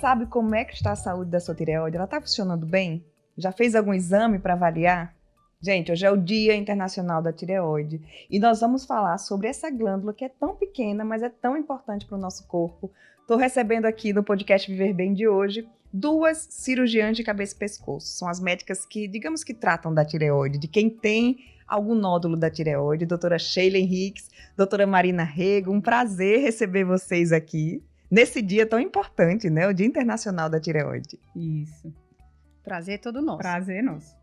sabe como é que está a saúde da sua tireoide? Ela está funcionando bem? Já fez algum exame para avaliar? Gente, hoje é o Dia Internacional da Tireoide e nós vamos falar sobre essa glândula que é tão pequena, mas é tão importante para o nosso corpo. Estou recebendo aqui no podcast Viver Bem de hoje 2 cirurgiãs de cabeça e pescoço. São as médicas que, digamos que tratam da tireoide, de quem tem algum nódulo da tireoide, doutora Sheila Henriques, doutora Marina Rego. Um prazer receber vocês aqui nesse dia tão importante, né? O Dia Internacional da Tireoide. Isso. Prazer é todo nosso. Prazer nosso.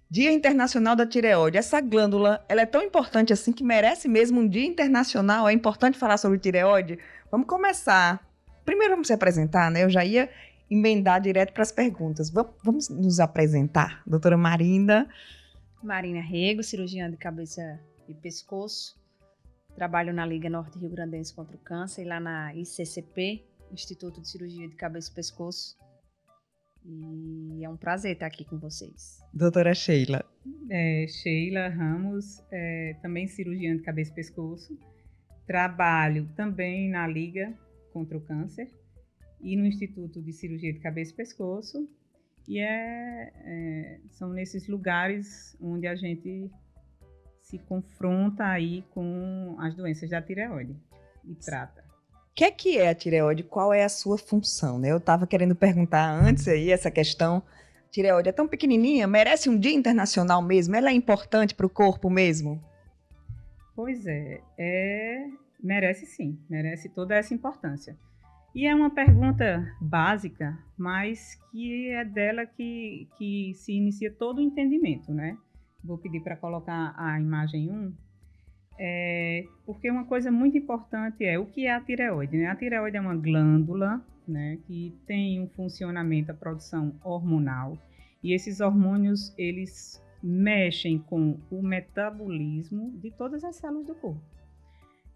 Dia Internacional da Tireoide. Essa glândula, ela é tão importante assim que merece mesmo um dia internacional. É importante falar sobre tireoide? Vamos começar. Primeiro vamos se apresentar, né? Eu já ia emendar direto para as perguntas. Vamos nos apresentar. Doutora Marina. Marina Rego, cirurgiã de cabeça e pescoço. Trabalho na Liga Norte Rio Grandense contra o Câncer e lá na ICCP, Instituto de Cirurgia de Cabeça e Pescoço. E é um prazer estar aqui com vocês. Doutora Sheila. Sheila Ramos, também cirurgiã de cabeça e pescoço. Trabalho também na Liga contra o Câncer e no Instituto de Cirurgia de Cabeça e Pescoço. E são nesses lugares onde a gente se confronta aí com as doenças da tireoide e trata. O que é a tireoide? Qual é a sua função, né? Eu estava querendo perguntar antes aí essa questão. Tireoide é tão pequenininha, merece um dia internacional mesmo? Ela é importante para o corpo mesmo? Pois merece sim, merece toda essa importância. E é uma pergunta básica, mas que é dela que se inicia todo o entendimento, né? Vou pedir para colocar a imagem 1. Porque uma coisa muito importante é o que é a tireoide, né? A tireoide é uma glândula, né, que tem um funcionamento, a produção hormonal, e esses hormônios, eles mexem com o metabolismo de todas as células do corpo.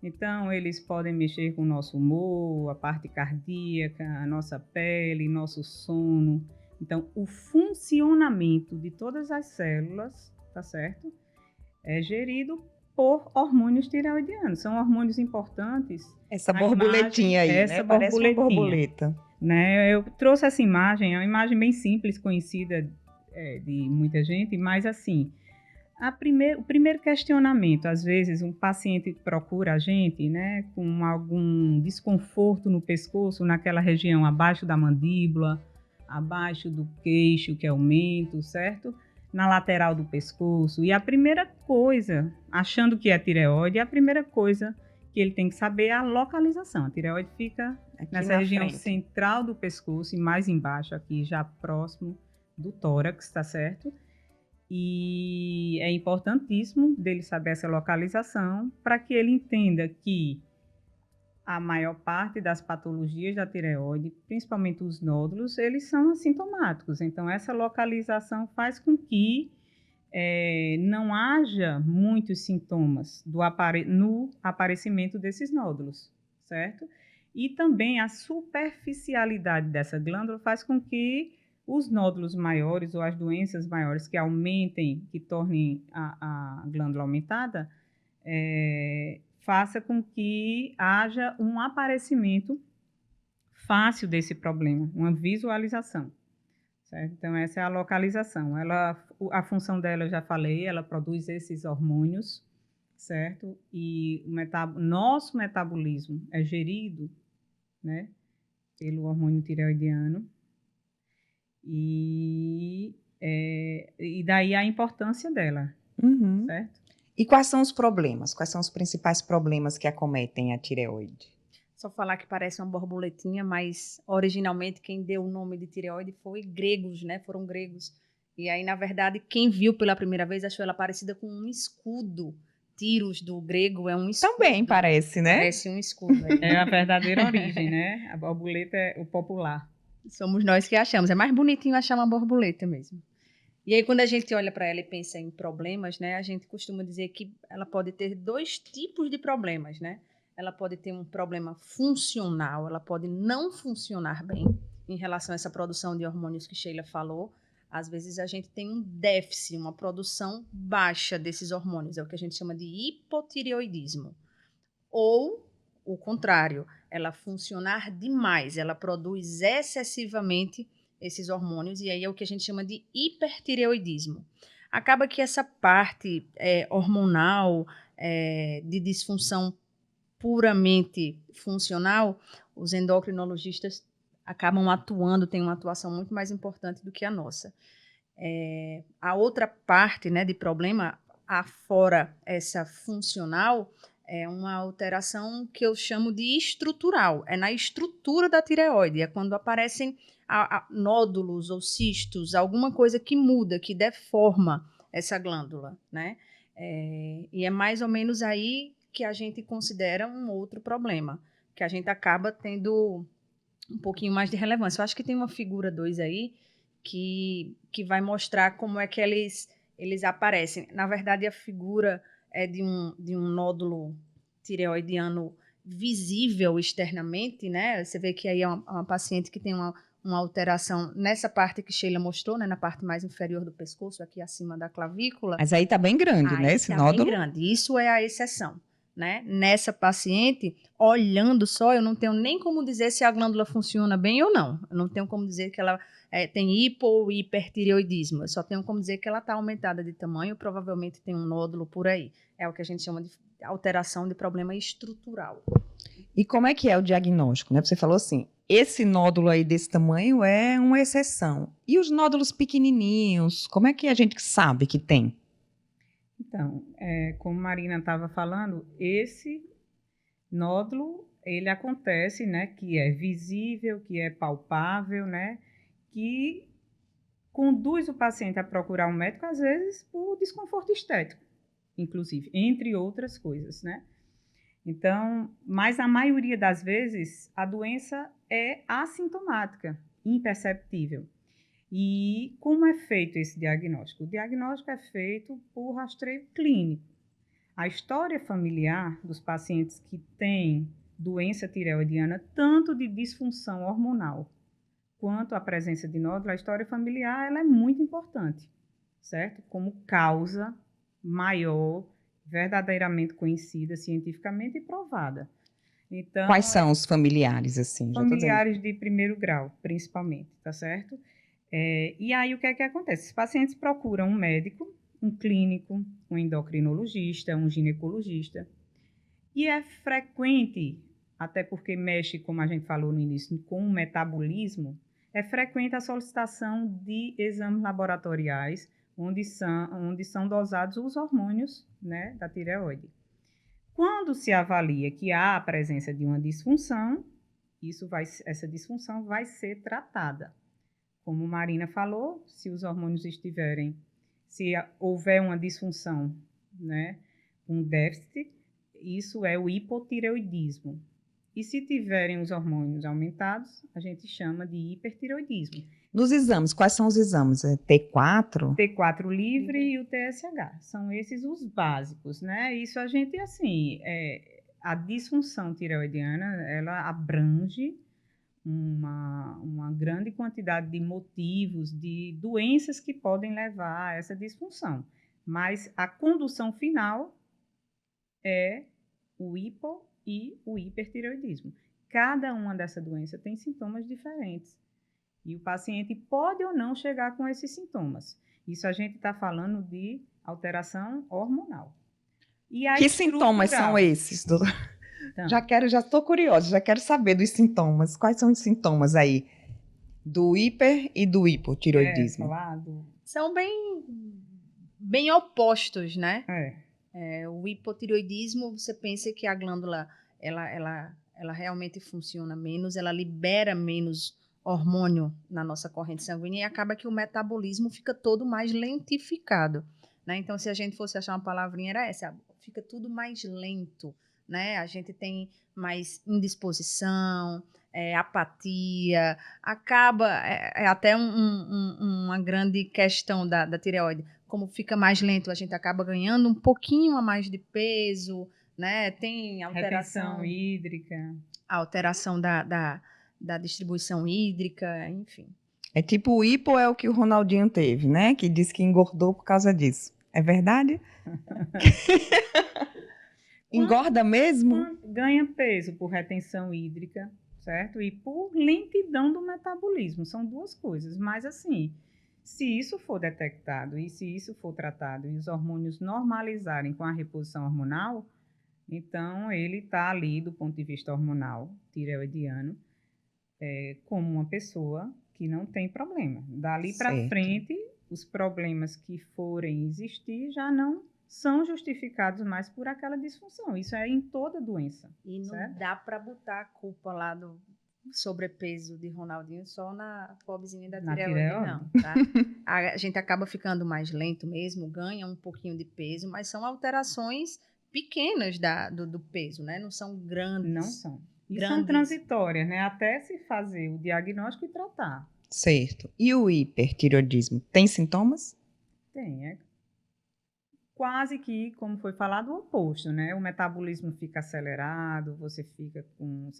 Então, eles podem mexer com o nosso humor, a parte cardíaca, a nossa pele, nosso sono. Então, o funcionamento de todas as células, tá certo? É gerido por hormônios tireoidianos. São hormônios importantes. Essa borboletinha aí, né? Parece uma borboleta. Né? Eu trouxe essa imagem, é uma imagem bem simples, conhecida de muita gente, mas assim, o primeiro questionamento, às vezes um paciente procura a gente, né, com algum desconforto no pescoço, naquela região abaixo da mandíbula, abaixo do queixo, que é o mento, certo? Na lateral do pescoço, e a primeira coisa, achando que é tireoide, a primeira coisa que ele tem que saber é a localização. A tireoide fica aqui nessa região central do pescoço e mais embaixo aqui, já próximo do tórax, tá certo? E é importantíssimo dele saber essa localização para que ele entenda que a maior parte das patologias da tireoide, principalmente os nódulos, eles são assintomáticos. Então, essa localização faz com que não haja muitos sintomas no aparecimento desses nódulos, certo? E também a superficialidade dessa glândula faz com que os nódulos maiores ou as doenças maiores que aumentem, que tornem a glândula aumentada, faça com que haja um aparecimento fácil desse problema, uma visualização, certo? Então, essa é a localização. A função dela, eu já falei, ela produz esses hormônios, certo? E nosso metabolismo é gerido, né, pelo hormônio tireoidiano. E daí a importância dela, certo? E quais são os problemas? Quais são os principais problemas que acometem a tireoide? Só falar que parece uma borboletinha, mas originalmente quem deu o nome de tireoide foi gregos, né? Foram gregos. E aí, na verdade, quem viu pela primeira vez achou ela parecida com um escudo. Tiros do grego é um escudo. Também parece, né? Parece um escudo. É a verdadeira origem, né? A borboleta é o popular. Somos nós que achamos. É mais bonitinho achar uma borboleta mesmo. E aí, quando a gente olha para ela e pensa em problemas, né, a gente costuma dizer que ela pode ter 2 tipos de problemas, né? Ela pode ter um problema funcional, ela pode não funcionar bem em relação a essa produção de hormônios que Sheila falou. Às vezes, a gente tem um déficit, uma produção baixa desses hormônios. É o que a gente chama de hipotireoidismo. Ou o contrário, ela funcionar demais, ela produz excessivamente esses hormônios, e aí é o que a gente chama de hipertireoidismo. Acaba que essa parte hormonal, de disfunção puramente funcional, os endocrinologistas acabam atuando, têm uma atuação muito mais importante do que a nossa. A outra parte, né, de problema, afora essa funcional, é uma alteração que eu chamo de estrutural. É na estrutura da tireoide, é quando aparecem nódulos ou cistos, alguma coisa que muda, que deforma essa glândula, né? E é mais ou menos aí que a gente considera um outro problema, que a gente acaba tendo um pouquinho mais de relevância. Eu acho que tem uma figura 2 aí que vai mostrar como é que eles aparecem. Na verdade, a figura é de um nódulo tireoidiano visível externamente, né? Você vê que aí é uma paciente que tem uma alteração nessa parte que Sheila mostrou, né? Na parte mais inferior do pescoço, aqui acima da clavícula. Mas aí tá bem grande, né, esse tá nódulo? bem grande. Isso é a exceção, né? Nessa paciente, olhando só, eu não tenho nem como dizer se a glândula funciona bem ou não. Eu não tenho como dizer que ela tem hipo ou hipertireoidismo. Eu só tenho como dizer que ela está aumentada de tamanho, provavelmente tem um nódulo por aí. É o que a gente chama de alteração de problema estrutural. E como é que é o diagnóstico, né? Você falou assim, esse nódulo aí desse tamanho é uma exceção. E os nódulos pequenininhos, como é que a gente sabe que tem? Então, como Marina estava falando, esse nódulo, ele acontece, né, que é visível, que é palpável, né, que conduz o paciente a procurar um médico, às vezes, por desconforto estético, inclusive, entre outras coisas, né. Então, mas a maioria das vezes, a doença é assintomática, imperceptível. E como é feito esse diagnóstico? O diagnóstico é feito por rastreio clínico. A história familiar dos pacientes que têm doença tireoidiana, tanto de disfunção hormonal quanto a presença de nódulo, a história familiar ela é muito importante, certo? Como causa maior, verdadeiramente conhecida cientificamente e provada. Então, Quais são os familiares, assim? familiares de primeiro grau, principalmente, tá certo? E aí, o que é que acontece? Os pacientes procuram um médico, um clínico, um endocrinologista, um ginecologista. E é frequente, até porque mexe, como a gente falou no início, com o metabolismo, é frequente a solicitação de exames laboratoriais, onde são dosados os hormônios, né, da tireoide. Quando se avalia que há a presença de uma disfunção, essa disfunção vai ser tratada. Como Marina falou, se os hormônios se houver uma disfunção, né, um déficit, isso é o hipotireoidismo. E se tiverem os hormônios aumentados, a gente chama de hipertireoidismo. Nos exames, quais são os exames? É T4? T4 livre e o TSH. São esses os básicos, né? Isso a gente, assim, a disfunção tireoidiana, ela abrange uma grande quantidade de motivos, de doenças que podem levar a essa disfunção. Mas a condução final é o hipo e o hipertireoidismo. Cada uma dessa doença tem sintomas diferentes. E o paciente pode ou não chegar com esses sintomas. Isso a gente está falando de alteração hormonal. Que sintomas são esses, doutor? Então, já estou curiosa, já quero saber dos sintomas. Quais são os sintomas aí do hiper e do hipotireoidismo? São bem opostos, né? O hipotireoidismo, você pensa que a glândula ela realmente funciona menos, ela libera menos hormônio na nossa corrente sanguínea e acaba que o metabolismo fica todo mais lentificado, né? Então, se a gente fosse achar uma palavrinha, era essa, fica tudo mais lento, né? A gente tem mais indisposição, apatia, acaba, até uma grande questão da tireoide, como fica mais lento, a gente acaba ganhando um pouquinho a mais de peso, né? Tem alteração hídrica, a alteração da distribuição hídrica, enfim. É tipo o hipo é o que o Ronaldinho teve, né? Que disse que engordou por causa disso. É verdade? Engorda mesmo? Ganha peso por retenção hídrica, certo? E por lentidão do metabolismo. São duas coisas. Mas, assim, se isso for detectado e se isso for tratado e os hormônios normalizarem com a reposição hormonal, então ele está ali, do ponto de vista hormonal, tireoidiano, como uma pessoa que não tem problema. Dali para frente, os problemas que forem existir já não são justificados mais por aquela disfunção. Isso é em toda doença. E não certo? dá para botar a culpa lá do sobrepeso de Ronaldinho só na pobrezinha da tireoide, não, tá? A gente acaba ficando mais lento mesmo, ganha um pouquinho de peso, mas são alterações pequenas do peso, né? Não são grandes. Não são. E são transitórias, né? Até se fazer o diagnóstico e tratar. Certo. E o hipertireoidismo? Tem sintomas? Tem, quase que, como foi falado, o oposto, né? O metabolismo fica acelerado, você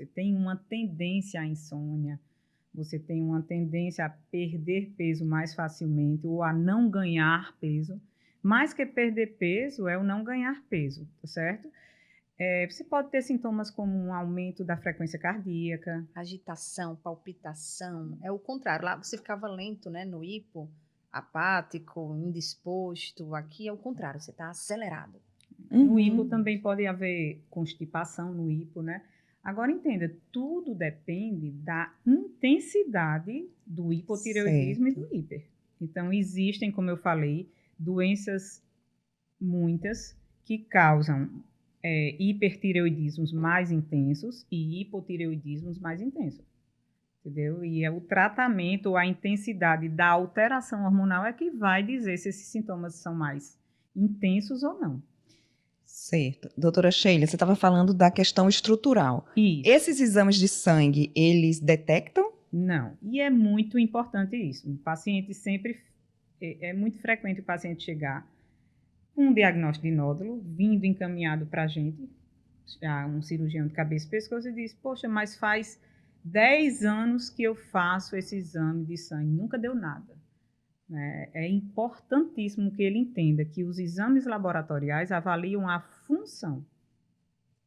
tem uma tendência à insônia, você tem uma tendência a perder peso mais facilmente ou a não ganhar peso. Mais que perder peso é o não ganhar peso, tá certo? Você pode ter sintomas como um aumento da frequência cardíaca. Agitação, palpitação. É o contrário. Lá você ficava lento, né? No hipo, apático, indisposto. Aqui é o contrário, você está acelerado. No hipo também pode haver constipação no hipo, né? Agora entenda, tudo depende da intensidade do hipotireoidismo e do hiper. Então existem, como eu falei, doenças muitas que causam hipertireoidismos mais intensos e hipotireoidismos mais intensos. Entendeu? E é o tratamento, a intensidade da alteração hormonal é que vai dizer se esses sintomas são mais intensos ou não. Certo. Doutora Sheila, você estava falando da questão estrutural. Isso. Esses exames de sangue, eles detectam? Não. E é muito importante isso. O paciente sempre... É muito frequente o paciente chegar com um diagnóstico de nódulo, vindo encaminhado para a gente, um cirurgião de cabeça e pescoço, e diz, poxa, mas faz 10 anos que eu faço esse exame de sangue, nunca deu nada. É importantíssimo que ele entenda que os exames laboratoriais avaliam a função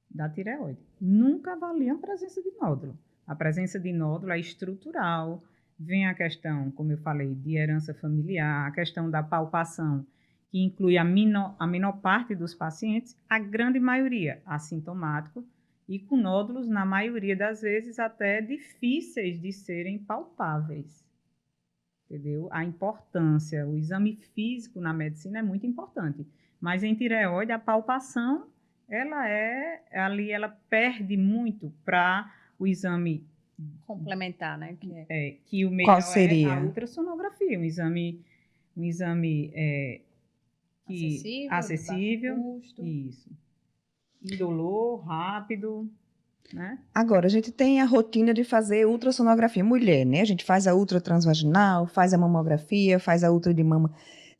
da tireoide. Nunca avaliam a presença de nódulo. A presença de nódulo é estrutural, vem a questão, como eu falei, de herança familiar, a questão da palpação, que inclui a menor parte dos pacientes, a grande maioria assintomático, e com nódulos, na maioria das vezes, até difíceis de serem palpáveis. Entendeu? A importância, o exame físico na medicina é muito importante, mas em tireoide a palpação, ela perde muito para o exame complementar, né? Que o melhor Qual seria? É a ultrassonografia, um exame acessível, custo. Isso, indolor, rápido. Né? Agora, a gente tem a rotina de fazer ultrassonografia. Mulher, né? A gente faz a ultra transvaginal, faz a mamografia, faz a ultra de mama.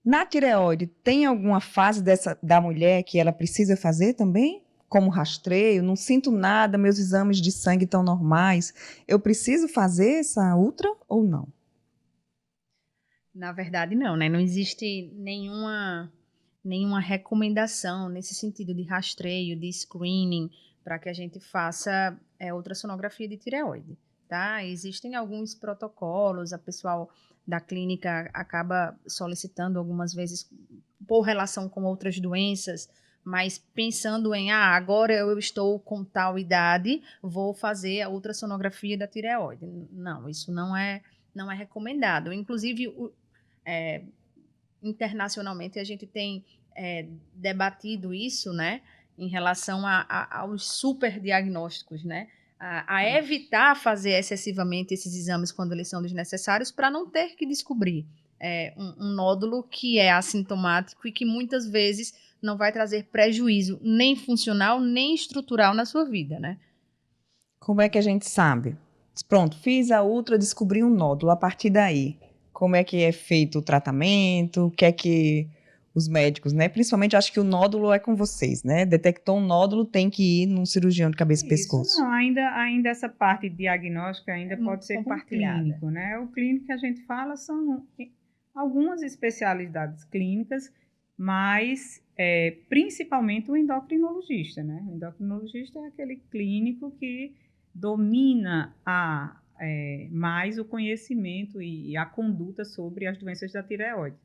Na tireoide, tem alguma fase da mulher que ela precisa fazer também? Como rastreio? Não sinto nada, meus exames de sangue estão normais. Eu preciso fazer essa ultra ou não? Na verdade, não, né? Não existe nenhuma recomendação nesse sentido de rastreio, de screening, para que a gente faça ultrassonografia de tireoide, tá? Existem alguns protocolos, a pessoal da clínica acaba solicitando algumas vezes por relação com outras doenças, mas pensando em, agora eu estou com tal idade, vou fazer a ultrassonografia da tireoide. Não, isso não é recomendado. Inclusive, internacionalmente, a gente tem debatido isso, né? Em relação aos superdiagnósticos, né? A evitar fazer excessivamente esses exames quando eles são desnecessários para não ter que descobrir um nódulo que é assintomático e que muitas vezes não vai trazer prejuízo nem funcional, nem estrutural na sua vida, né? Como é que a gente sabe? Pronto, fiz a ultra, descobri um nódulo. A partir daí, como é que é feito o tratamento? O que é que os médicos, né? Principalmente, acho que o nódulo é com vocês, né? Detectou um nódulo, tem que ir num cirurgião de cabeça e pescoço. Não, ainda essa parte diagnóstica ainda pode ser com o clínico, né? O clínico que a gente fala são algumas especialidades clínicas, mas principalmente o endocrinologista, né? O endocrinologista é aquele clínico que domina mais o conhecimento e a conduta sobre as doenças da tireoide.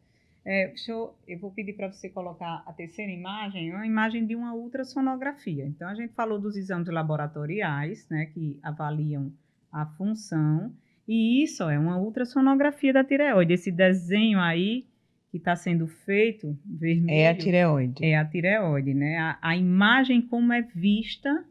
Eu vou pedir para você colocar a terceira imagem, uma imagem de uma ultrassonografia. Então, a gente falou dos exames laboratoriais, né, que avaliam a função, e isso é uma ultrassonografia da tireoide. Esse desenho aí que está sendo feito, vermelho, É a tireoide. é a tireoide, né? A imagem como é vista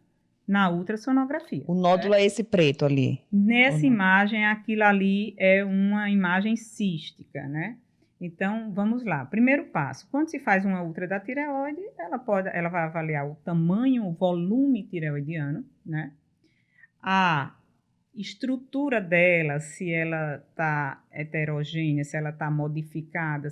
na ultrassonografia. O nódulo é esse preto ali. Nessa imagem, aquilo ali é uma imagem cística, né? Então, vamos lá. Primeiro passo, quando se faz uma ultra da tireoide, ela vai avaliar o tamanho, o volume tireoidiano, né? A estrutura dela, se ela está heterogênea, se ela está modificada,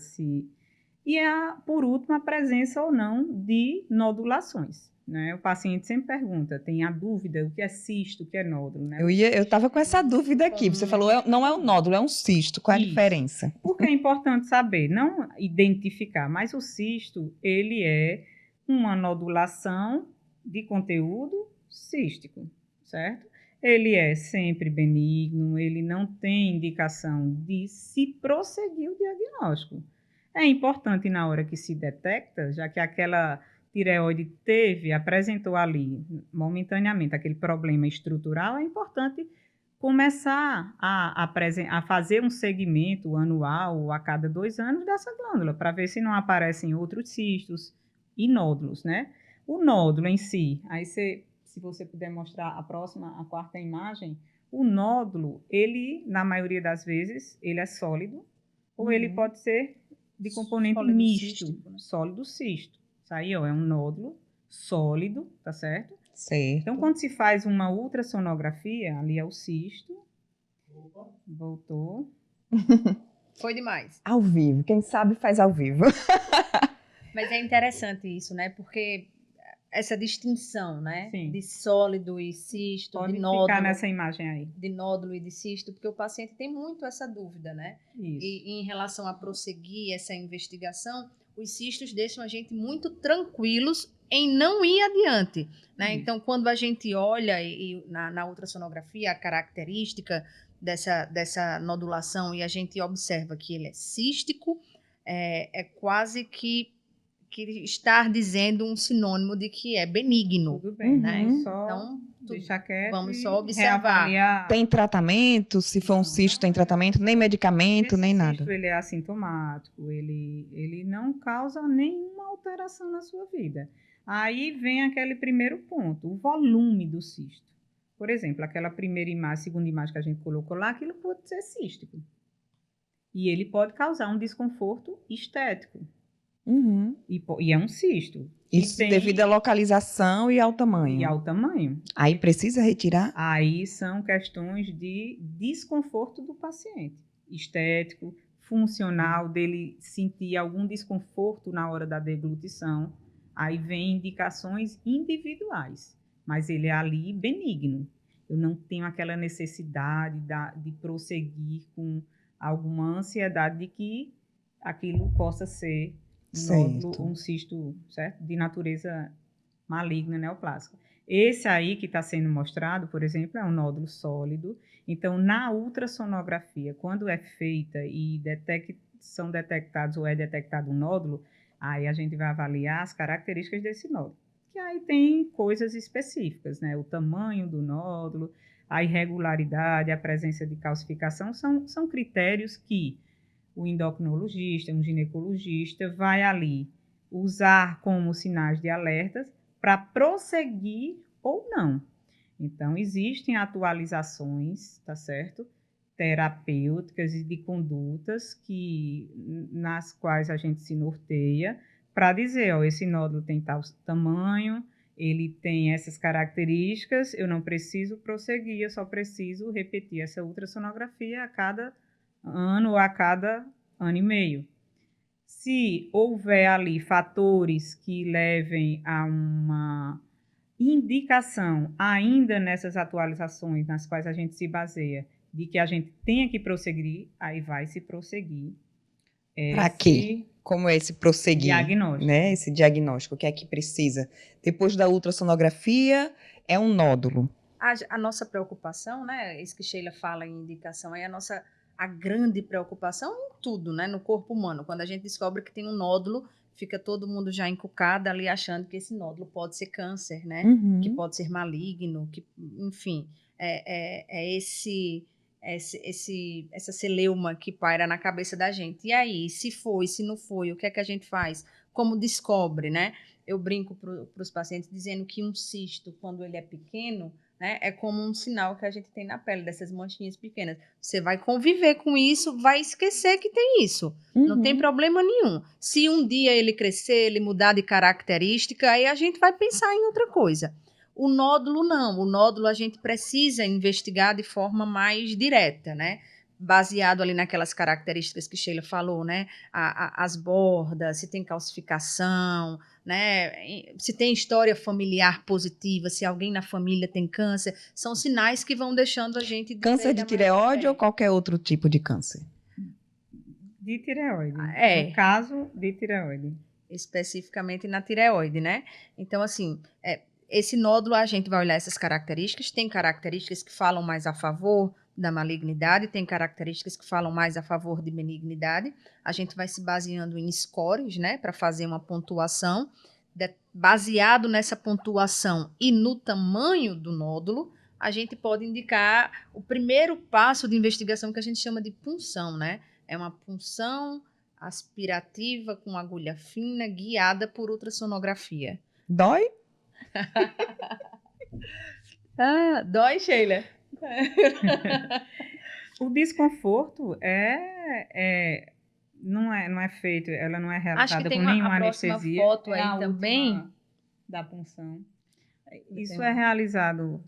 por último, a presença ou não de nodulações, né? O paciente sempre pergunta, tem a dúvida, o que é cisto, o que é nódulo, né? Eu estava com essa dúvida aqui. Você falou, não é um nódulo, é um cisto. Qual a diferença? Porque é importante saber, não identificar, mas o cisto, ele é uma nodulação de conteúdo cístico, certo? Ele é sempre benigno, ele não tem indicação de se prosseguir o diagnóstico. É importante na hora que se detecta, já que aquela tireoide apresentou ali momentaneamente aquele problema estrutural, é importante começar a fazer um segmento anual ou a cada 2 anos dessa glândula, para ver se não aparecem outros cistos e nódulos, né? O nódulo em si, aí se você puder mostrar a quarta imagem, o nódulo, ele, na maioria das vezes, ele é sólido, ou ele pode ser de componente Sólido misto, cístico, né? sólido cisto. Isso aí, ó, é um nódulo sólido, tá certo? Certo. Então, quando se faz uma ultrassonografia, ali é o cisto. Voltou. Foi demais. Ao vivo, quem sabe faz ao vivo. Mas é interessante isso, né? Porque essa distinção, né? Sim. De sólido e cisto, Pode de nódulo. ficar nessa imagem aí. De nódulo e de cisto, porque o paciente tem muito essa dúvida, né? Isso. E em relação a prosseguir essa investigação, os cistos deixam a gente muito tranquilos em não ir adiante, né? Então, quando a gente olha na ultrassonografia a característica dessa nodulação e a gente observa que ele é cístico, é quase que estar dizendo um sinônimo de que é benigno. Tudo bem, né? Só Então, deixar quieto vamos e só observar. reavaliar. Tem tratamento? Se for um cisto, tem tratamento? Nem medicamento, nem nada. Cisto, ele é assintomático, ele não causa nenhuma alteração na sua vida. Aí vem aquele primeiro ponto, o volume do cisto. Por exemplo, aquela segunda imagem que a gente colocou lá, aquilo pode ser cístico. E ele pode causar um desconforto estético. E é um cisto. Isso devido à localização e ao tamanho. E ao tamanho. Aí precisa retirar? Aí são questões de desconforto do paciente. Estético, funcional, dele sentir algum desconforto na hora da deglutição. Aí vem indicações individuais. Mas ele é ali benigno. Eu não tenho aquela necessidade de prosseguir com alguma ansiedade de que aquilo possa ser um cisto, certo? De natureza maligna neoplásica. Esse aí que está sendo mostrado, por exemplo, é um nódulo sólido. Então, na ultrassonografia, quando é feita e são detectados ou é detectado um nódulo, aí a gente vai avaliar as características desse nódulo. Que aí tem coisas específicas, né? O tamanho do nódulo, a irregularidade, a presença de calcificação, são critérios que o endocrinologista, um ginecologista, vai ali usar como sinais de alertas para prosseguir ou não. Então, existem atualizações, tá certo? Terapêuticas e de condutas nas quais a gente se norteia para dizer, ó, esse nódulo tem tal tamanho, ele tem essas características, eu não preciso prosseguir, eu só preciso repetir essa ultrassonografia a cada ano ou a cada ano e meio. Se houver ali fatores que levem a uma indicação, ainda nessas atualizações nas quais a gente se baseia, de que a gente tenha que prosseguir, aí vai se prosseguir. Para quê? Como é esse prosseguir? Diagnóstico. Né? Esse diagnóstico, o que é que precisa? Depois da ultrassonografia, é um nódulo. A nossa preocupação, né? Isso que Sheila fala em indicação, é a grande preocupação em tudo, né? No corpo humano. Quando a gente descobre que tem um nódulo, fica todo mundo já encucado ali achando que esse nódulo pode ser câncer, né? Uhum. Que pode ser maligno, que, enfim, essa celeuma que paira na cabeça da gente. E aí, se foi, se não foi, o que é que a gente faz? Como descobre, né? Eu brinco para os pacientes dizendo que um cisto, quando ele é pequeno, né, é como um sinal que a gente tem na pele, dessas manchinhas pequenas. Você vai conviver com isso, vai esquecer que tem isso. Uhum. Não tem problema nenhum. Se um dia ele crescer, ele mudar de característica, aí a gente vai pensar em outra coisa. O nódulo não. O nódulo a gente precisa investigar de forma mais direta, né? Baseado ali naquelas características que Sheila falou, né? As bordas, se tem calcificação, né? Se tem história familiar positiva, se alguém na família tem câncer, são sinais que vão deixando a gente... Câncer de tireoide ou qualquer outro tipo de câncer? De tireoide. É. No caso, de tireoide. Especificamente na tireoide, né? Então, assim, esse nódulo a gente vai olhar essas características, tem características que falam mais a favor da malignidade, tem características que falam mais a favor de benignidade. A gente vai se baseando em scores, né, para fazer uma pontuação. Baseado nessa pontuação e no tamanho do nódulo, a gente pode indicar o primeiro passo de investigação que a gente chama de punção, né? É uma punção aspirativa com agulha fina, guiada por ultrassonografia. Dói? Dói, Sheila? O desconforto não é feito, ela não é realizada com nenhuma anestesia. Foto aí também da punção. Isso é realizado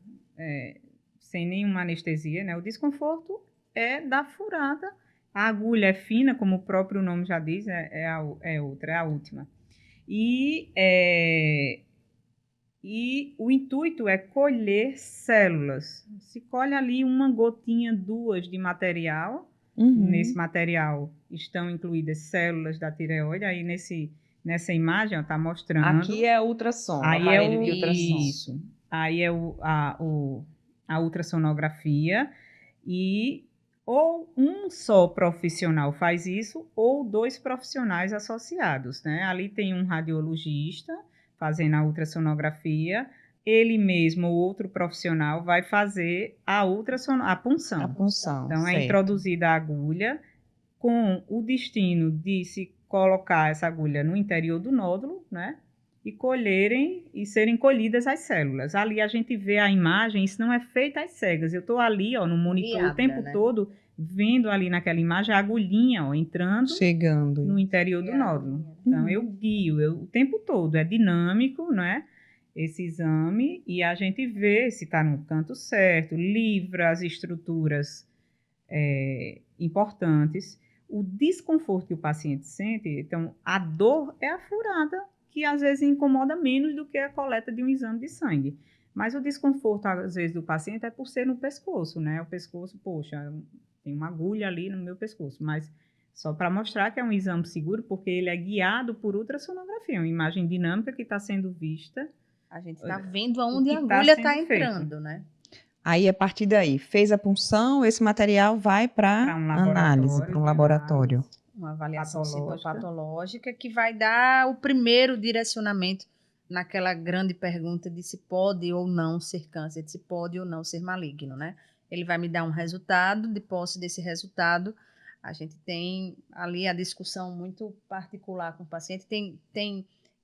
sem nenhuma anestesia, né? O desconforto é da furada. A agulha é fina, como o próprio nome já diz, é a última. E o intuito é colher células. Se colhe ali uma gotinha, 2 de material. Uhum. Nesse material estão incluídas células da tireoide. Aí nessa imagem está mostrando. Aqui é ultrassom. Aí aparelho de ultrassom. Isso. Aí é a ultrassonografia. E ou um só profissional faz isso, ou 2 profissionais associados, né? Ali tem um radiologista fazendo a ultrassonografia, ele mesmo, ou outro profissional, vai fazer a punção. A punção, então, certo. é introduzida a agulha com o destino de se colocar essa agulha no interior do nódulo, né? E colherem e serem colhidas as células. Ali a gente vê a imagem, isso não é feito às cegas. Eu estou ali, ó, no monitor o tempo todo, vendo ali naquela imagem a agulhinha, ó, entrando, chegando no interior do nódulo. Então, eu guio o tempo todo. É dinâmico, né? Esse exame, e a gente vê se está no canto certo, livra as estruturas importantes. O desconforto que o paciente sente, então, a dor é a furada, que às vezes incomoda menos do que a coleta de um exame de sangue. Mas o desconforto, às vezes, do paciente é por ser no pescoço, né? O pescoço, poxa, tem uma agulha ali no meu pescoço, mas só para mostrar que é um exame seguro, porque ele é guiado por ultrassonografia, uma imagem dinâmica que está sendo vista. A gente está vendo aonde a agulha está entrando, né? Aí, a partir daí, fez a punção, esse material vai para análise, para um laboratório. Uma avaliação citopatológica que vai dar o primeiro direcionamento naquela grande pergunta de se pode ou não ser câncer, de se pode ou não ser maligno, né? Ele vai me dar um resultado, de posse desse resultado, a gente tem ali a discussão muito particular com o paciente,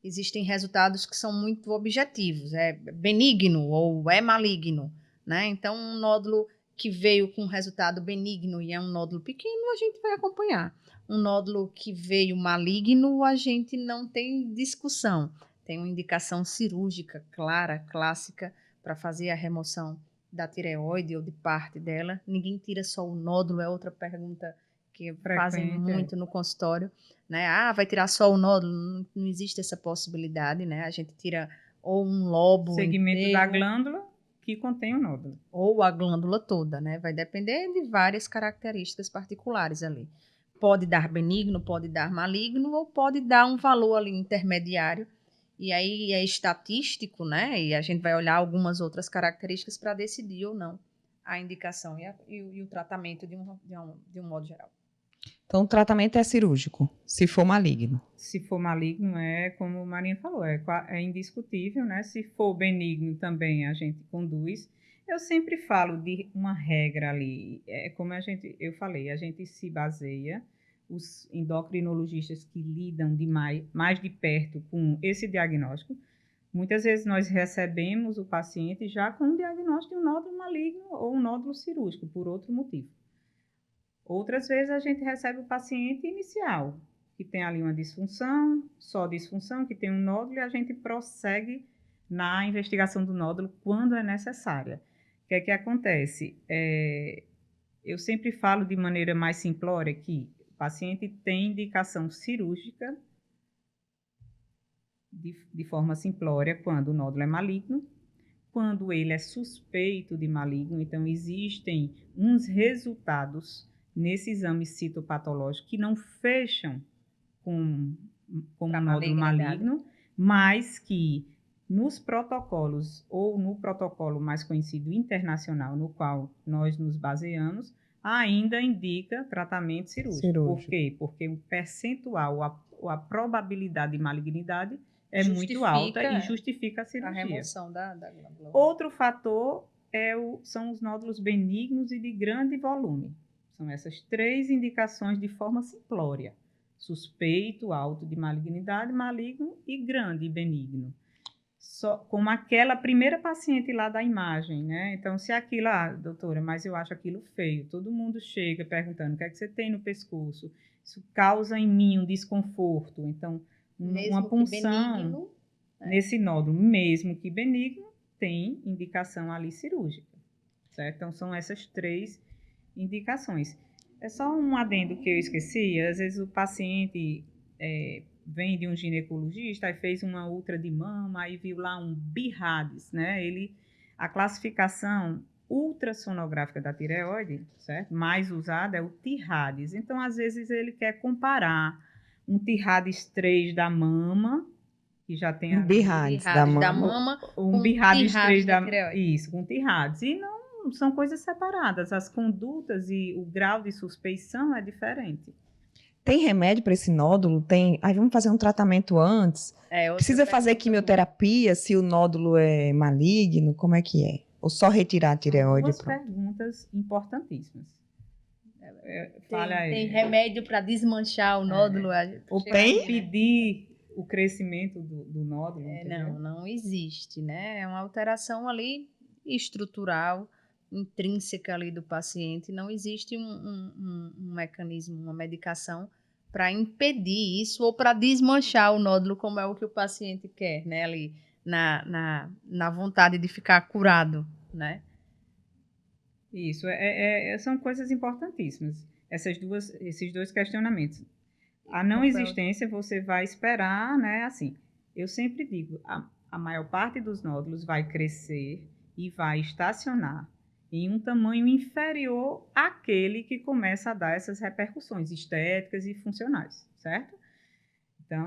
existem resultados que são muito objetivos, é benigno ou é maligno, né? Então, um nódulo que veio com um resultado benigno e é um nódulo pequeno, a gente vai acompanhar. Um nódulo que veio maligno, a gente não tem discussão. Tem uma indicação cirúrgica clara, clássica, para fazer a remoção da tireoide ou de parte dela. Ninguém tira só o nódulo, é outra pergunta que fazem muito no consultório, né? Vai tirar só o nódulo? Não existe essa possibilidade, né? A gente tira ou um lobo segmento inteiro, da glândula que contém o nódulo. Ou a glândula toda, né? Vai depender de várias características particulares ali. pode dar benigno, pode dar maligno, ou pode dar um valor ali intermediário. E aí é estatístico, né? E a gente vai olhar algumas outras características para decidir ou não a indicação e o tratamento de um modo geral. Então, o tratamento é cirúrgico, se for maligno. Se for maligno, como a Marinha falou, é indiscutível, né? Se for benigno também a gente conduz. Eu sempre falo de uma regra ali, como eu falei, a gente se baseia, os endocrinologistas que lidam mais de perto com esse diagnóstico, muitas vezes nós recebemos o paciente já com um diagnóstico de um nódulo maligno ou um nódulo cirúrgico, por outro motivo. Outras vezes a gente recebe o paciente inicial, que tem ali uma disfunção, só disfunção, que tem um nódulo, e a gente prossegue na investigação do nódulo quando é necessária. O que é que acontece? Eu sempre falo de maneira mais simplória que o paciente tem indicação cirúrgica de forma simplória quando o nódulo é maligno, quando ele é suspeito de maligno, então existem uns resultados nesse exame citopatológico que não fecham com um nódulo maligno, mas que nos protocolos, ou no protocolo mais conhecido internacional, no qual nós nos baseamos, ainda indica tratamento cirúrgico. Por quê? Porque o percentual, a probabilidade de malignidade é muito alta e justifica a cirurgia. A remoção da glândula. Outro fator são os nódulos benignos e de grande volume. São essas 3 indicações de forma simplória: suspeito, alto de malignidade, maligno e grande e benigno. Como aquela primeira paciente lá da imagem, né? Então, se aquilo, doutora, mas eu acho aquilo feio, todo mundo chega perguntando o que é que você tem no pescoço, isso causa em mim um desconforto. Então, uma punção benigno, nesse nódulo, mesmo que benigno, tem indicação ali cirúrgica, certo? Então, são essas 3 indicações. É só um adendo que eu esqueci. Às vezes o paciente vem de um ginecologista e fez uma ultra de mama e viu lá um BIRADS, né? A classificação ultrassonográfica da tireoide, certo? Mais usada é o TIRADS. Então, às vezes ele quer comparar um TIRADS 3 da mama, que já tem um BIRADS da mama, um BIRADS 3 da tireoide. Isso, com TIRADS. E não são coisas separadas. As condutas e o grau de suspeição é diferente. Tem remédio para esse nódulo? Tem. Aí vamos fazer um tratamento antes. Precisa fazer quimioterapia se o nódulo é maligno? Como é que é? Ou só retirar a tireoide? Duas perguntas importantíssimas. Tem remédio para desmanchar o nódulo? Ou tem? Impedir o crescimento do nódulo? Não existe, né? É uma alteração ali estrutural, intrínseca ali do paciente. Não existe um mecanismo, uma medicação para impedir isso ou para desmanchar o nódulo, como é o que o paciente quer, né? Ali na vontade de ficar curado, né? Isso, são coisas importantíssimas. Esses 2 questionamentos. A não existência você vai esperar, né? Assim, eu sempre digo, a maior parte dos nódulos vai crescer e vai estacionar em um tamanho inferior àquele que começa a dar essas repercussões estéticas e funcionais, certo? Então,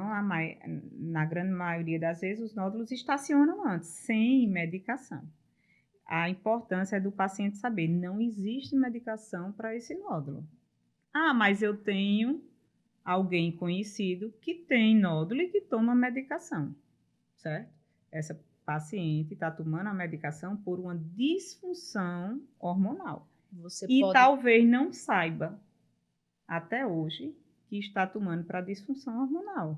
na grande maioria das vezes, os nódulos estacionam antes, sem medicação. A importância é do paciente saber, não existe medicação para esse nódulo. Mas eu tenho alguém conhecido que tem nódulo e que toma medicação, certo? Essa paciente está tomando a medicação por uma disfunção hormonal. Talvez não saiba, até hoje, que está tomando para disfunção hormonal.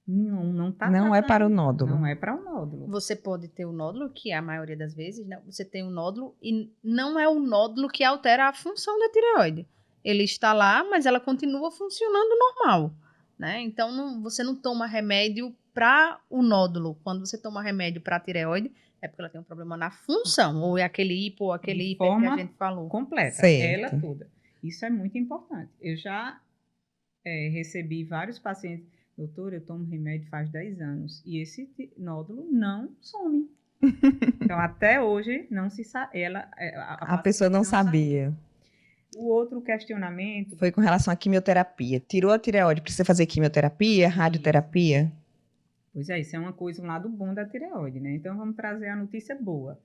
Não é para o nódulo. Não é para o nódulo. Você pode ter o nódulo, que a maioria das vezes, né, você tem um nódulo e não é o nódulo que altera a função da tireoide. Ele está lá, mas ela continua funcionando normal, né? Então, você não toma remédio para o nódulo. Quando você toma remédio para a tireoide, é porque ela tem um problema na função, ou é aquele hipo, ou aquele hiper que a gente falou. Completa, certo. Ela toda. Isso é muito importante. Eu já recebi vários pacientes, doutor, eu tomo remédio faz 10 anos e esse nódulo não some. Então, até hoje, não se sabe. A pessoa não sabia. O outro questionamento... Foi com relação à quimioterapia. Tirou a tireoide, precisa fazer quimioterapia, radioterapia? Pois é, isso é uma coisa, um lado bom da tireoide, né? Então, vamos trazer a notícia boa.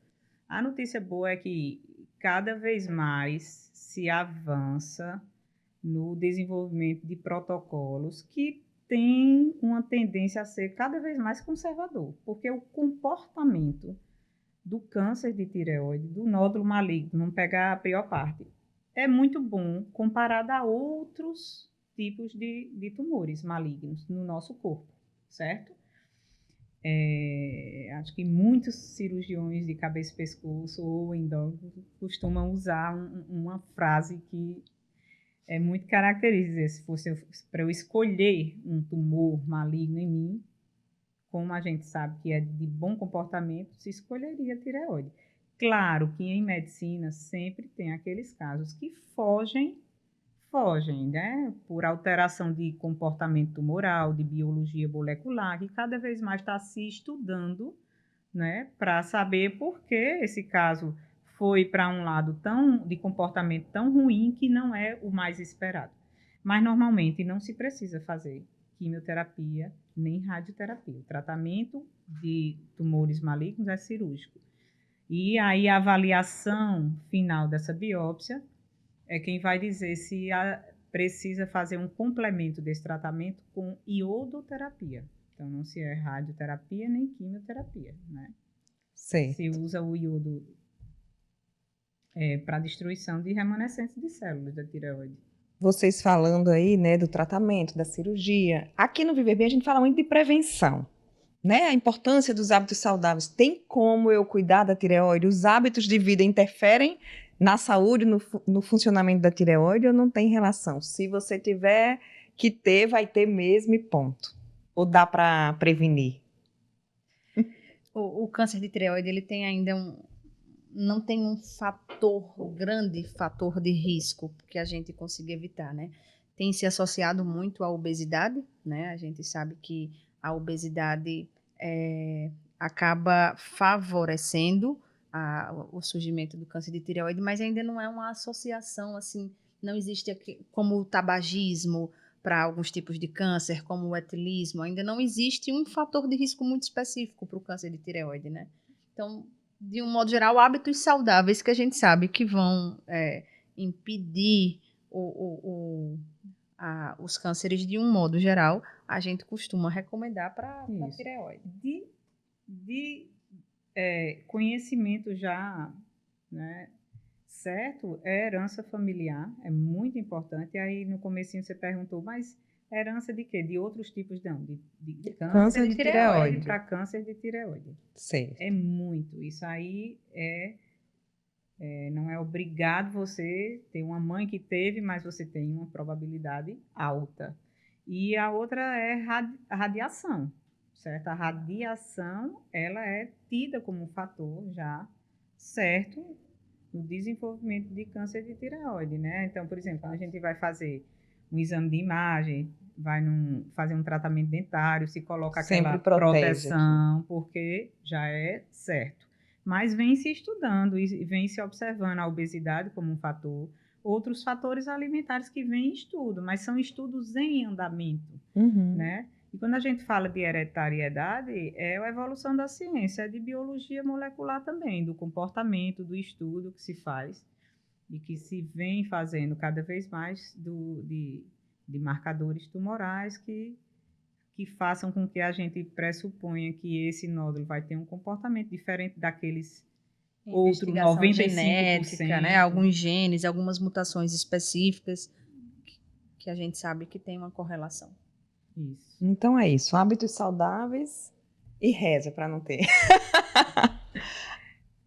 A notícia boa é que cada vez mais se avança no desenvolvimento de protocolos que têm uma tendência a ser cada vez mais conservador, porque o comportamento do câncer de tireoide, do nódulo maligno, vamos pegar a pior parte, é muito bom comparado a outros tipos de tumores malignos no nosso corpo, certo? Acho que muitos cirurgiões de cabeça e pescoço ou endócrinos costumam usar uma frase que é muito característica. Se fosse para eu escolher um tumor maligno em mim, como a gente sabe que é de bom comportamento, se escolheria a tireoide. Claro que em medicina sempre tem aqueles casos que fogem, né, por alteração de comportamento tumoral, de biologia molecular, que cada vez mais está se estudando, né, para saber por que esse caso foi para um lado de comportamento tão ruim que não é o mais esperado. Mas normalmente não se precisa fazer quimioterapia nem radioterapia. O tratamento de tumores malignos é cirúrgico. E aí a avaliação final dessa biópsia é quem vai dizer se precisa fazer um complemento desse tratamento com iodoterapia. Então, não se é radioterapia nem quimioterapia, né? Sim. Se usa o iodo para destruição de remanescentes de células da tireoide. Vocês falando aí, né, do tratamento, da cirurgia. Aqui no Viver Bem a gente fala muito de prevenção, né? A importância dos hábitos saudáveis. Tem como eu cuidar da tireoide? Os hábitos de vida interferem na saúde, no funcionamento da tireoide ou não tem relação? Se você tiver que ter, vai ter mesmo e ponto. Ou dá para prevenir? O câncer de tireoide, ele tem ainda não tem um grande fator de risco que a gente consiga evitar, né? Tem se associado muito à obesidade, né? A gente sabe que a obesidade acaba favorecendo o surgimento do câncer de tireoide, mas ainda não é uma associação, assim, não existe aqui, como o tabagismo para alguns tipos de câncer, como o etilismo, ainda não existe um fator de risco muito específico para o câncer de tireoide, né? Então, de um modo geral, hábitos saudáveis que a gente sabe que vão impedir os cânceres de um modo geral, a gente costuma recomendar para a tireoide. De conhecimento já, né, certo, é herança familiar, é muito importante. E aí no comecinho você perguntou, mas herança de quê? De outros tipos, não, de Câncer de tireoide. Para câncer de tireoide. Sim. É muito. Isso aí não é obrigado você ter uma mãe que teve, mas você tem uma probabilidade alta. E a outra é a radiação, certo? A radiação, ela é tida como um fator já certo no desenvolvimento de câncer de tireoide, né? Então, por exemplo, quando a gente vai fazer um exame de imagem, vai fazer um tratamento dentário, se coloca aquela proteção, porque já é certo. Mas vem se estudando e vem se observando a obesidade como um fator, outros fatores alimentares que vêm em estudo, mas são estudos em andamento, né? E quando a gente fala de hereditariedade, é a evolução da ciência, é de biologia molecular também, do comportamento, do estudo que se faz e que se vem fazendo cada vez mais de marcadores tumorais que façam com que a gente pressuponha que esse nódulo vai ter um comportamento diferente daqueles outros 95%. Genética, né? Alguns genes, algumas mutações específicas que a gente sabe que tem uma correlação. Isso. Então é isso, hábitos saudáveis e reza para não ter.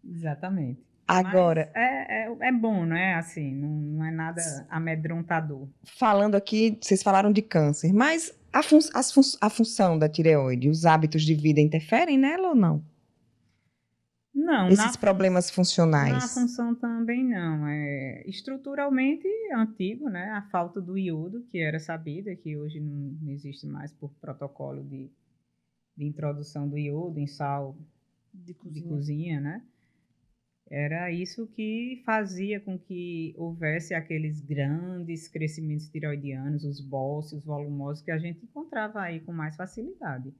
Exatamente. Agora, é bom, não é assim, não é nada amedrontador. Falando aqui, vocês falaram de câncer, mas a função da tireoide, os hábitos de vida interferem nela ou não? Não. Esses problemas funcionais. Na função também não. Estruturalmente é antigo, né? A falta do iodo, que era sabida, que hoje não existe mais por protocolo de introdução do iodo em sal de cozinha, né? Era isso que fazia com que houvesse aqueles grandes crescimentos tireoidianos, os bócios, volumosos, que a gente encontrava aí com mais facilidade.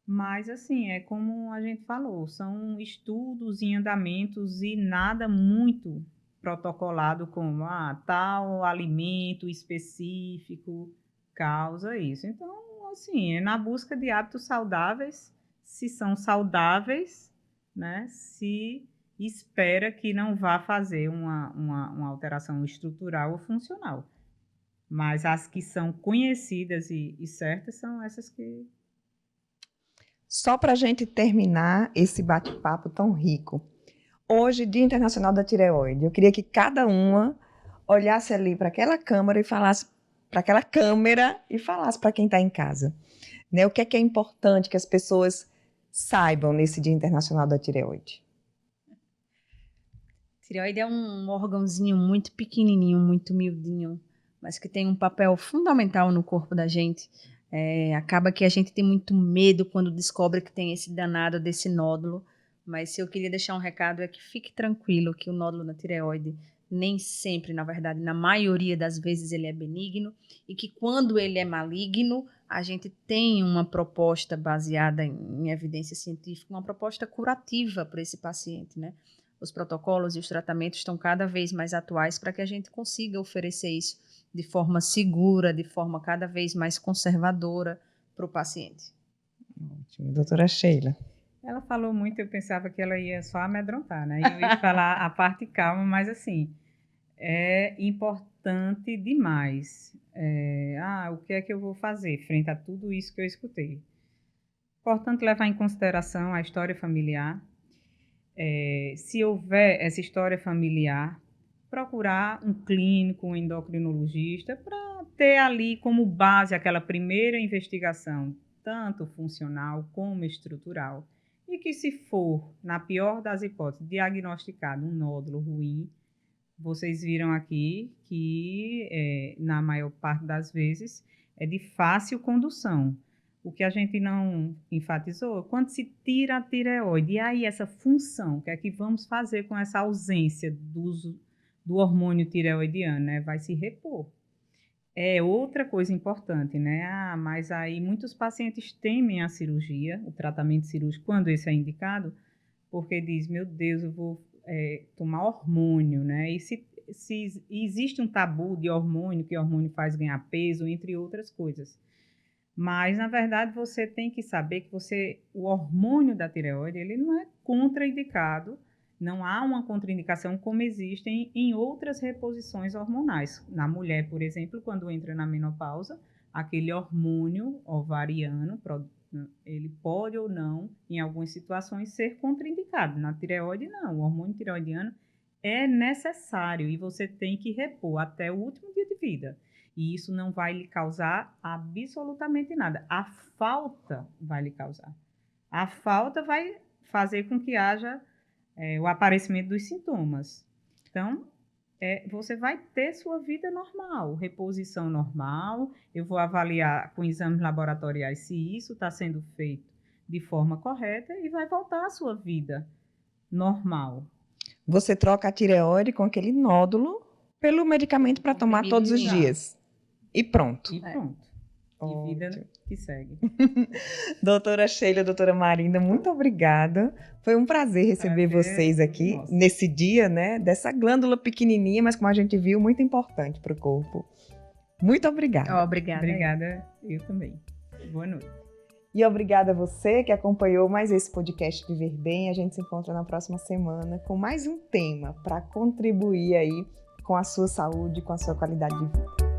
Mas, assim, é como a gente falou, são estudos em andamentos e nada muito protocolado como tal alimento específico causa isso. Então, assim, é na busca de hábitos saudáveis, se são saudáveis, né, se espera que não vá fazer uma alteração estrutural ou funcional. Mas as que são conhecidas e certas são essas que... Só para a gente terminar esse bate-papo tão rico. Hoje, Dia Internacional da Tireoide, eu queria que cada uma olhasse ali para aquela câmera e falasse para quem está em casa, né? O que é importante que as pessoas saibam nesse Dia Internacional da Tireoide? Tireoide é um órgãozinho muito pequenininho, muito miudinho, mas que tem um papel fundamental no corpo da gente. Acaba que a gente tem muito medo quando descobre que tem esse danado desse nódulo, mas se eu queria deixar um recado é que fique tranquilo que o nódulo da tireoide nem sempre, na verdade, na maioria das vezes ele é benigno e que quando ele é maligno, a gente tem uma proposta baseada em evidência científica, uma proposta curativa para esse paciente, né? Os protocolos e os tratamentos estão cada vez mais atuais para que a gente consiga oferecer isso de forma segura, de forma cada vez mais conservadora para o paciente. Ótimo. Doutora Sheila. Ela falou muito, eu pensava que ela ia só amedrontar, né? Eu ia falar a parte calma, mas assim, é importante demais. O que é que eu vou fazer frente a tudo isso que eu escutei? Importante levar em consideração a história familiar. Se houver essa história familiar, procurar um clínico, um endocrinologista, para ter ali como base aquela primeira investigação, tanto funcional como estrutural. E que se for, na pior das hipóteses, diagnosticado um nódulo ruim, vocês viram aqui que, na maior parte das vezes, é de fácil condução. O que a gente não enfatizou, quando se tira a tireoide, e aí essa função, o que é que vamos fazer com essa ausência do hormônio tireoidiano, né? Vai se repor. É outra coisa importante, né? Mas aí muitos pacientes temem a cirurgia, o tratamento cirúrgico, quando esse é indicado, porque diz, meu Deus, eu vou tomar hormônio, né? E se existe um tabu de hormônio, que o hormônio faz ganhar peso, entre outras coisas. Mas, na verdade, você tem que saber que o hormônio da tireoide, ele não é contraindicado, não há uma contraindicação como existem em outras reposições hormonais. Na mulher, por exemplo, quando entra na menopausa, aquele hormônio ovariano, ele pode ou não, em algumas situações, ser contraindicado. Na tireoide, não. O hormônio tireoidiano é necessário e você tem que repor até o último dia de vida. E isso não vai lhe causar absolutamente nada. A falta vai lhe causar. A falta vai fazer com que haja o aparecimento dos sintomas. Então, você vai ter sua vida normal, reposição normal. Eu vou avaliar com exames laboratoriais se isso está sendo feito de forma correta e vai voltar à sua vida normal. Você troca a tireoide com aquele nódulo pelo medicamento para tomar todos os dias. E pronto. E pronto. E vida que segue. Doutora Sheila, doutora Marinda, muito obrigada. Foi um prazer receber vocês aqui nesse dia, né? Dessa glândula pequenininha, mas como a gente viu, muito importante para o corpo. Muito obrigada. Obrigada. Obrigada, eu também. Boa noite. E obrigada a você que acompanhou mais esse podcast Viver Bem. A gente se encontra na próxima semana com mais um tema para contribuir aí com a sua saúde, com a sua qualidade de vida.